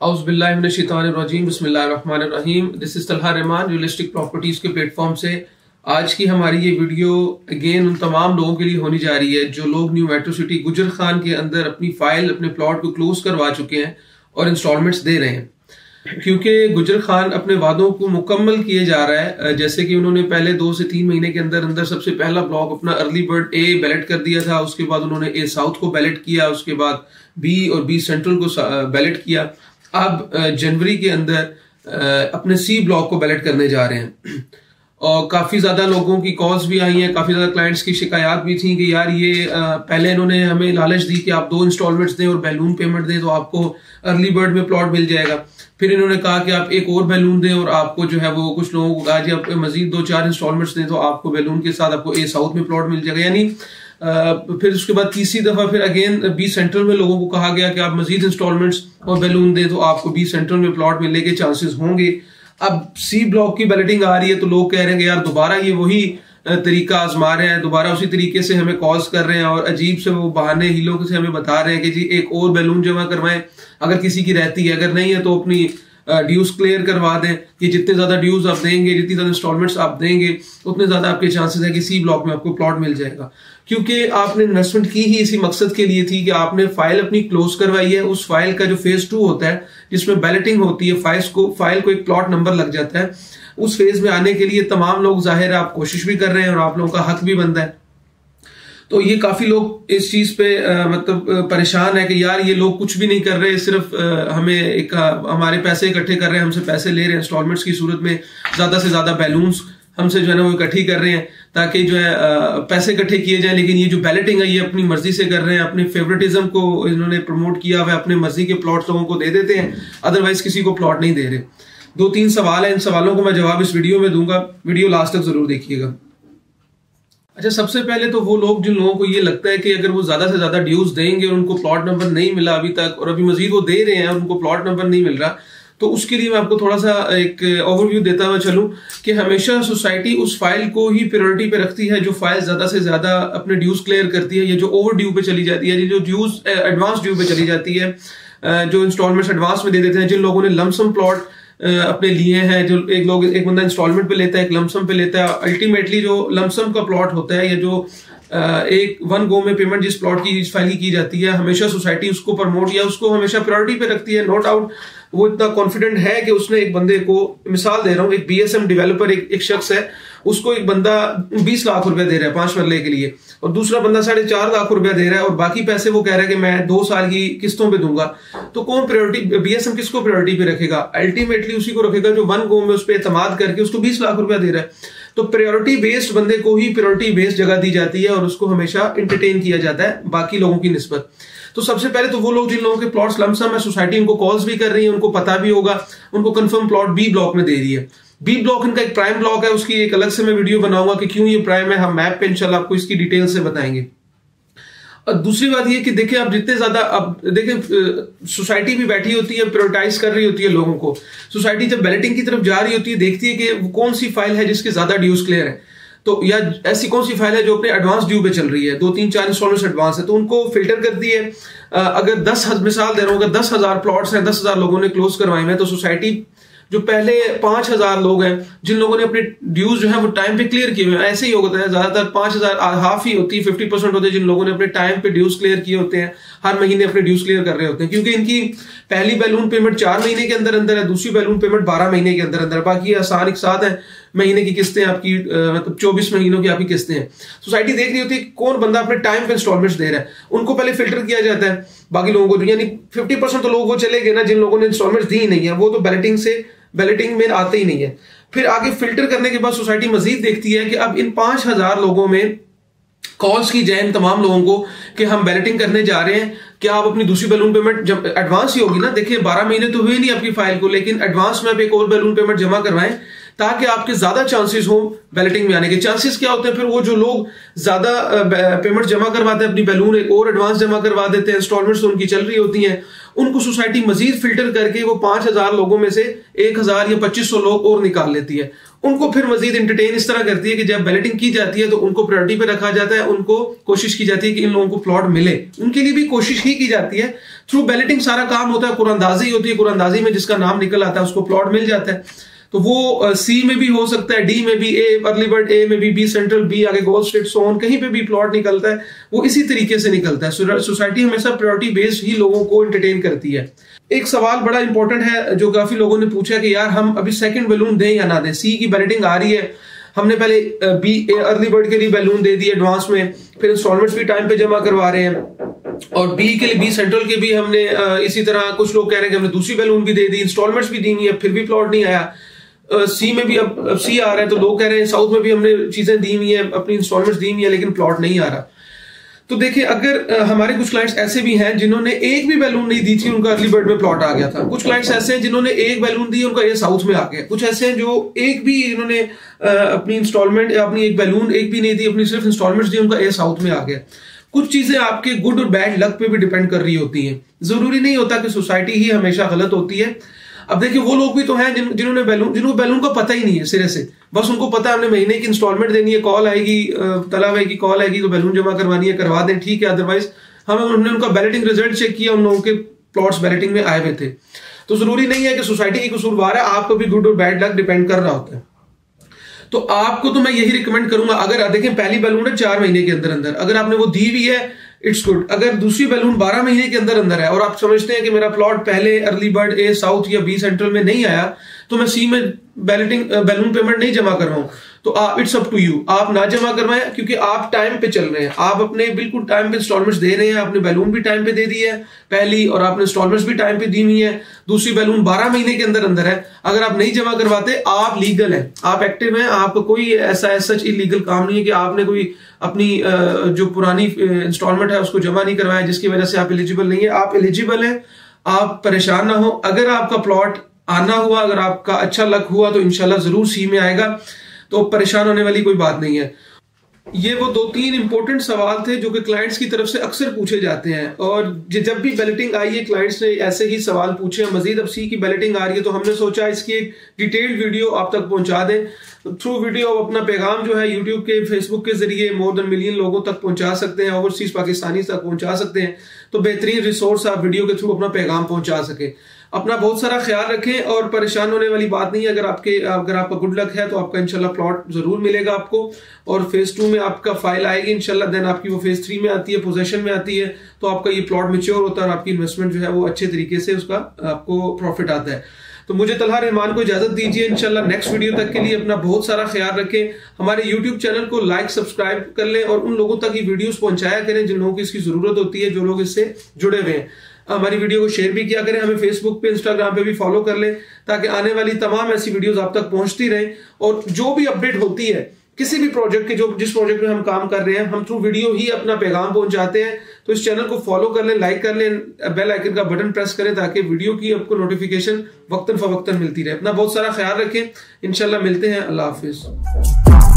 औज़ुबिल्लाहिमिनश्शैतानिर्रजीम बिस्मिल्लाहिर्रहमानिर्रहीम। This is Talha Rahman realistic properties के platform से आज की हमारी ये वीडियो अगेन उन तमाम लोगों के लिए होनी जा रही है जो लोग न्यू मेट्रो सिटी गुजर खान के अंदर अपनी फाइल अपने प्लॉट को क्लोज करवा चुके हैं और इंस्टॉलमेंट्स दे रहे हैं, क्योंकि गुजर खान अपने वादों को मुकम्मल किए जा रहा है। जैसे कि उन्होंने पहले 2 से 3 महीने के अंदर अंदर सबसे पहला ब्लॉक अपना अर्ली बर्ड ए बैलेट कर दिया था, उसके बाद उन्होंने ए साउथ को बैलेट किया, उसके बाद बी और बी सेंट्रल को बैलेट किया। अब जनवरी के अंदर अपने सी ब्लॉक को बैलेट करने जा रहे हैं और काफ़ी ज़्यादा लोगों की कॉल्स भी आई हैं, काफ़ी ज़्यादा क्लाइंट्स की शिकायत भी थी कि यार ये पहले इन्होंने हमें लालच दी कि आप 2 इंस्टॉलमेंट्स दें और बैलून पेमेंट दें तो आपको अर्ली बर्ड में प्लॉट मिल जाएगा। फिर इन्होंने कहा कि आप एक और बैलून दें और आपको जो है वो कुछ लोगों को कहा जी आप मजीद 2-4 इंस्टॉलमेंट्स दें तो आपको बैलून के साथ आपको ए साउथ में प्लॉट मिल जाएगा। यानी फिर उसके बाद तीसरी दफा फिर अगेन बी सेंट्रल में लोगों को कहा गया कि आप मजीद इंस्टॉलमेंट्स और बैलून दें तो आपको बी सेंट्रल में प्लॉट मिलने के चांसेस होंगे। अब सी ब्लॉक की बैलेटिंग आ रही है तो लोग कह रहे हैं कि यार दोबारा ये वही तरीका आजमा रहे हैं, दोबारा उसी तरीके से हमें कॉल्स कर रहे हैं और अजीब से वो बहाने हीलों से हमें बता रहे हैं कि जी एक और बैलून जमा करवाएं अगर किसी की रहती है, अगर नहीं है तो अपनी ड्यूज क्लियर करवा दें कि जितने ज्यादा ड्यूज आप देंगे, जितनी ज्यादा इंस्टॉलमेंट्स आप देंगे उतने ज्यादा आपके चांसेस है कि सी ब्लॉक में आपको प्लॉट मिल जाएगा। क्योंकि आपने इन्वेस्टमेंट की ही इसी मकसद के लिए थी कि आपने फाइल अपनी क्लोज करवाई है। उस फाइल का जो फेज 2 होता है जिसमें बैलेटिंग होती है, फाइल को एक प्लॉट नंबर लग जाता है, उस फेज में आने के लिए तमाम लोग जाहिर है आप कोशिश भी कर रहे हैं और आप लोगों का हक भी बनता है। तो ये काफी लोग इस चीज पे मतलब परेशान है कि यार ये लोग कुछ भी नहीं कर रहे, सिर्फ हमें हमारे पैसे इकट्ठे कर रहे हैं, हमसे पैसे ले रहे हैं इंस्टॉलमेंट्स की सूरत में, ज्यादा से ज्यादा बैलून्स हमसे जो है ना वो इकट्ठी कर रहे हैं ताकि जो है पैसे इकट्ठे किए जाएं। लेकिन ये जो बैलेटिंग है ये अपनी मर्जी से कर रहे हैं, अपनी फेवरेटिज्म को इन्होंने प्रमोट किया हुआ है, अपने मर्जी के प्लॉट लोगों को दे देते हैं, अदरवाइज किसी को प्लॉट नहीं दे रहे। 2-3 सवाल है, इन सवालों को मैं जवाब इस वीडियो में दूंगा, वीडियो लास्ट तक जरूर देखिएगा। अच्छा, सबसे पहले तो वो लोग जिन लोगों को ये लगता है कि अगर वो ज्यादा से ज्यादा ड्यूज देंगे और उनको प्लॉट नंबर नहीं मिला अभी तक और अभी मजीद वो दे रहे हैं और उनको प्लॉट नंबर नहीं मिल रहा, तो उसके लिए मैं आपको थोड़ा सा एक ओवरव्यू देता हुआ चलूं कि हमेशा सोसाइटी उस फाइल को ही प्रायोरिटी पे रखती है जो फाइल ज्यादा से ज्यादा अपने ड्यूज क्लियर करती है, या जो ओवर ड्यू पे चली जाती है, जो ड्यूज एडवांस ड्यू पे चली जाती है, जो इंस्टॉलमेंट्स एडवांस में दे देते हैं, जिन लोगों ने लमसम प्लॉट अपने लिए हैं, जो एक बंदा इंस्टॉलमेंट पे लेता है, एक लमसम पे लेता है। अल्टीमेटली जो लमसम का प्लॉट होता है या जो एक 1 गो में पेमेंट जिस प्लॉट की इस फाइल की जाती है, हमेशा सोसाइटी उसको प्रमोट या उसको हमेशा प्रायोरिटी पे रखती है। नो डाउट वो इतना कॉन्फिडेंट है कि उसने एक बंदे को, मिसाल दे रहा हूँ, एक बीएसएम डेवलपर एक शख्स है, उसको एक बंदा 20 लाख रुपया दे रहा है 5 मरले के लिए और दूसरा बंदा 4.5 लाख रुपया दे रहा है और बाकी पैसे वो कह रहा है कि मैं 2 साल की किस्तों पे दूंगा। तो कौन प्रायोरिटी, बीएसएम किसको प्रायोरिटी पे रखेगा? अल्टीमेटली उसी को रखेगा जो 1 गो में उस पर एतमाद करके उसको 20 लाख रुपया दे रहा है। तो प्रायोरिटी बेस्ड बंदे को ही प्रायोरिटी बेस्ड जगह दी जाती है और उसको हमेशा एंटरटेन किया जाता है बाकी लोगों की निस्बत। तो सबसे पहले तो वो लोग जिन लोगों के प्लॉट्स लमसम है, सोसाइटी उनको कॉल्स भी कर रही है, उनको पता भी होगा, उनको कंफर्म प्लॉट बी ब्लॉक में दे रही है। बी ब्लॉक इनका एक प्राइम ब्लॉक है, उसकी एक अलग से मैं वीडियो बनाऊंगा कि क्यों ये प्राइम है, हम मैप पे इंशाल्लाह आपको इसकी डिटेल से बताएंगे। और दूसरी बात ये कि देखिए आप जितने ज्यादा, अब देखिए सोसाइटी भी बैठी होती है, प्रायोरिटाइज कर रही होती है लोगों को। सोसाइटी जब बैलेटिंग की तरफ जा रही होती है, देखती है कि कौन सी फाइल है जिसके ज्यादा ड्यूज क्लियर है, तो या ऐसी कौन सी फाइल है जो अपने एडवांस ड्यू पे चल रही है, 2-3-4 इंस्टॉलमेंट्स एडवांस है, तो उनको फिल्टर करती है। अगर 10 मिसाल दे रहा हूँ, अगर 10,000 प्लॉट्स हैं, 10,000 लोगों ने क्लोज करवाए हैं, तो सोसाइटी जो पहले 5,000 लोग हैं जिन लोगों ने अपने ड्यूज जो है वो टाइम पे क्लियर किए हुए हैं, ऐसे ही होता है, ज्यादातर 5,000 हाफ ही होती है, 50% होते हैं जिन लोगों ने अपने टाइम पे ड्यूज क्लियर किए होते हैं, हर महीने अपने ड्यूज क्लियर कर रहे होते हैं, क्योंकि इनकी पहली बैलून पेमेंट 4 महीने के अंदर अंदर है, दूसरी बैलून पेमेंट 12 महीने के अंदर अंदर, बाकी आसान एक साथ है, महीने की किस्तें आपकी मतलब 24 महीनों की आपकी किस्तें हैं। सोसाइटी देख रही होती है कौन बंदा अपने टाइम पे इंस्टॉलमेंट्स दे रहा है, उनको पहले फिल्टर किया जाता है बाकी लोगों को, यानी 50% तो लोग वो चले गए ना जिन लोगों ने इंस्टॉलमेंट्स दी ही नहीं है, वो तो बैलेटिंग में आते ही नहीं है। फिर आगे फिल्टर करने के बाद सोसाइटी मजीद देखती है कि अब इन 5,000 लोगों में कॉल्स की जाए इन तमाम लोगों को कि हम बैलेटिंग करने जा रहे हैं, क्या आप अपनी दूसरी बैलून पेमेंट जब एडवांस ही होगी ना, देखिए 12 महीने तो हुए नहीं आपकी फाइल को, लेकिन एडवांस में आप एक और बैलून पेमेंट जमा करवाएं ताकि आपके ज्यादा चांसेस हो बैलेटिंग में आने के। चांसेस क्या होते हैं, फिर वो जो लोग ज्यादा पेमेंट जमा करवाते हैं, अपनी बैलून एक और एडवांस जमा करवा देते हैं, इंस्टॉलमेंट्स तो उनकी चल रही होती हैं, उनको सोसाइटी मजीद फिल्टर करके वो 5,000 लोगों में से 1,000 या 2,500 लोग और निकाल लेती है। उनको फिर मजीद एंटरटेन इस तरह करती है कि जब बैलेटिंग की जाती है तो उनको प्रायोरिटी पे रखा जाता है, उनको कोशिश की जाती है कि इन लोगों को प्लॉट मिले, उनके लिए भी कोशिश ही की जाती है। थ्रू बैलेटिंग सारा काम होता है, कुरानदाजी होती है, कुरानदाजी में जिसका नाम निकल आता है उसको प्लॉट मिल जाता है। तो वो सी में भी हो सकता है, डी में भी, ए अर्ली बर्ड ए में भी, बी सेंट्रल, बी आगे गोल स्ट्रीट, सो ऑन, कहीं पे भी प्लॉट निकलता है वो इसी तरीके से निकलता है। सोसाइटी हमेशा प्रायोरिटी बेस्ड ही लोगों को एंटरटेन करती है। एक सवाल बड़ा इंपॉर्टेंट है जो काफी लोगों ने पूछा कि यार हम अभी सेकंड बैलून दें या ना दें। सी की बैलेटिंग आ रही है, हमने पहले बी अर्ली बर्ड के लिए बैलून दे दिए एडवांस में, फिर इंस्टॉलमेंट्स भी टाइम पे जमा करवा रहे हैं, और बी के लिए, बी सेंट्रल के भी हमने इसी तरह, कुछ लोग कह रहे हैं कि हमने दूसरी बैलून भी दे दी, इंस्टॉलमेंट्स भी दी हुई है, फिर भी प्लॉट नहीं आया। सी में भी अब सी आ रहा है तो लोग कह रहे हैं साउथ में भी हमने चीजें दी हुई है, अपनी इंस्टॉलमेंट्स दी हुई है, लेकिन प्लॉट नहीं आ रहा। तो देखिए, अगर हमारे कुछ क्लाइंट्स ऐसे भी हैं जिन्होंने एक भी बैलून नहीं दी थी, उनका अर्ली बर्ड में प्लॉट आ गया था। कुछ क्लाइंट्स ऐसे हैं जिन्होंने एक बैलून दी, उनका ये साउथ में आ गया। कुछ ऐसे हैं जो एक भी इन्होंने अपनी इंस्टॉलमेंट या अपनी एक बैलून एक भी नहीं दी, अपनी सिर्फ इंस्टॉलमेंट्स दी, उनका ये साउथ में आ गया। कुछ चीजें आपके गुड और बैड लक पे भी डिपेंड कर रही होती हैं। जरूरी नहीं होता कि सोसाइटी ही हमेशा गलत होती है। अब देखिए, वो लोग भी तो हैं जिन्होंने जिनको बैलून का पता ही नहीं है सिरे से, बस उनको पता है हमने महीने की इंस्टॉलमेंट देनी है, कॉल आएगी, तलब है कि कॉल आएगी तो बैलून जमा करवानी है, करवा दें, ठीक है। अदरवाइज हमने उनका बैलेटिंग रिजल्ट चेक किया, उन लोगों के प्लॉट्स बैलेटिंग में आए हुए थे। तो जरूरी नहीं है कि सोसाइटी की कसूरवार है, आपको भी गुड और बैड लक डिपेंड कर रहा होता है। तो आपको तो मैं यही रिकमेंड करूंगा, अगर देखें पहली बैलून है 4 महीने के अंदर अंदर, अगर आपने वो दी हुई है इट्स गुड। अगर दूसरी बैलून 12 महीने के अंदर अंदर है और आप समझते हैं कि मेरा प्लॉट पहले अर्ली बर्ड ए साउथ या बी सेंट्रल में नहीं आया तो मैं सी में बैलून पेमेंट नहीं जमा करवाऊं, तो आप इट्स अप टू यू, आप ना जमा करवाएं, क्योंकि आप टाइम पे चल रहे हैं, आप अपने बिल्कुल टाइम पे इंस्टॉलमेंट्स दे रहे हैं। आपने बैलून भी टाइम पे दे दी है पहली, और आपने इंस्टॉलमेंट्स भी टाइम पे दी हुई है। दूसरी बैलून 12 महीने के अंदर अंदर है। अगर आप नहीं जमा करवाते, आप लीगल हैं, आप एक्टिव हैं, आपको कोई ऐसा सच इलीगल काम नहीं है कि आपने कोई अपनी जो पुरानी इंस्टॉलमेंट है उसको जमा नहीं करवाया जिसकी वजह से आप एलिजिबल नहीं है। आप एलिजिबल हैं, आप परेशान ना हो। अगर आपका प्लॉट आना हुआ, अगर आपका अच्छा लक हुआ तो इंशाल्लाह जरूर सी में आएगा, तो परेशान होने वाली कोई बात नहीं है। ये वो 2-3 इंपॉर्टेंट सवाल थे जो कि क्लाइंट्स की तरफ से अक्सर पूछे जाते हैं, और जब भी बैलेटिंग आई है क्लाइंट्स ने ऐसे ही सवाल पूछे हैं। मजीद अब सी की बैलेटिंग आ रही है तो हमने सोचा इसकी एक डिटेल्ड वीडियो आप तक पहुंचा दें। थ्रू वीडियो आप अपना पैगाम जो है यूट्यूब के, फेसबुक के जरिए मोर देन मिलियन लोगों तक पहुंचा सकते हैं, ओवरसीज पाकिस्तानी तक पहुंचा सकते हैं। तो बेहतरीन रिसोर्स आप वीडियो के थ्रू अपना पैगाम पहुंचा सके। अपना बहुत सारा ख्याल रखें, और परेशान होने वाली बात नहीं है। अगर आपका गुड लक है तो आपका इंशाल्लाह प्लॉट जरूर मिलेगा आपको, और फेज 2 में आपका फाइल आएगी इंशाल्लाह, देन आपकी वो फेज 3 में आती है, पोजेशन में आती है, तो आपका ये प्लॉट मैच्योर होता है और आपकी इन्वेस्टमेंट जो है वो अच्छे तरीके से उसका आपको प्रॉफिट आता है। तो मुझे तलहा रहमान को इजाजत दीजिए। इंशाल्लाह नेक्स्ट वीडियो तक के लिए अपना बहुत सारा ख्याल रखें। हमारे यूट्यूब चैनल को लाइक सब्सक्राइब कर लें, और उन लोगों तक ये वीडियोस पहुंचाया करें जिन लोगों की इसकी जरूरत होती है, जो लोग इससे जुड़े हुए हैं। हमारी वीडियो को शेयर भी किया करें, हमें फेसबुक पे, इंस्टाग्राम पे भी फॉलो कर लें, ताकि आने वाली तमाम ऐसी वीडियोस आप तक पहुंचती रहें। और जो भी अपडेट होती है किसी भी प्रोजेक्ट के, जिस प्रोजेक्ट में हम काम कर रहे हैं, हम थ्रू वीडियो ही अपना पैगाम पहुंचाते हैं। तो इस चैनल को फॉलो कर लें, लाइक कर लें, बेल आइकन का बटन प्रेस करें, ताकि वीडियो की आपको नोटिफिकेशन वक्तन फवक्तन मिलती रहे। अपना बहुत सारा ख्याल रखें, इंशाल्लाह मिलते हैं। अल्लाह हाफिज।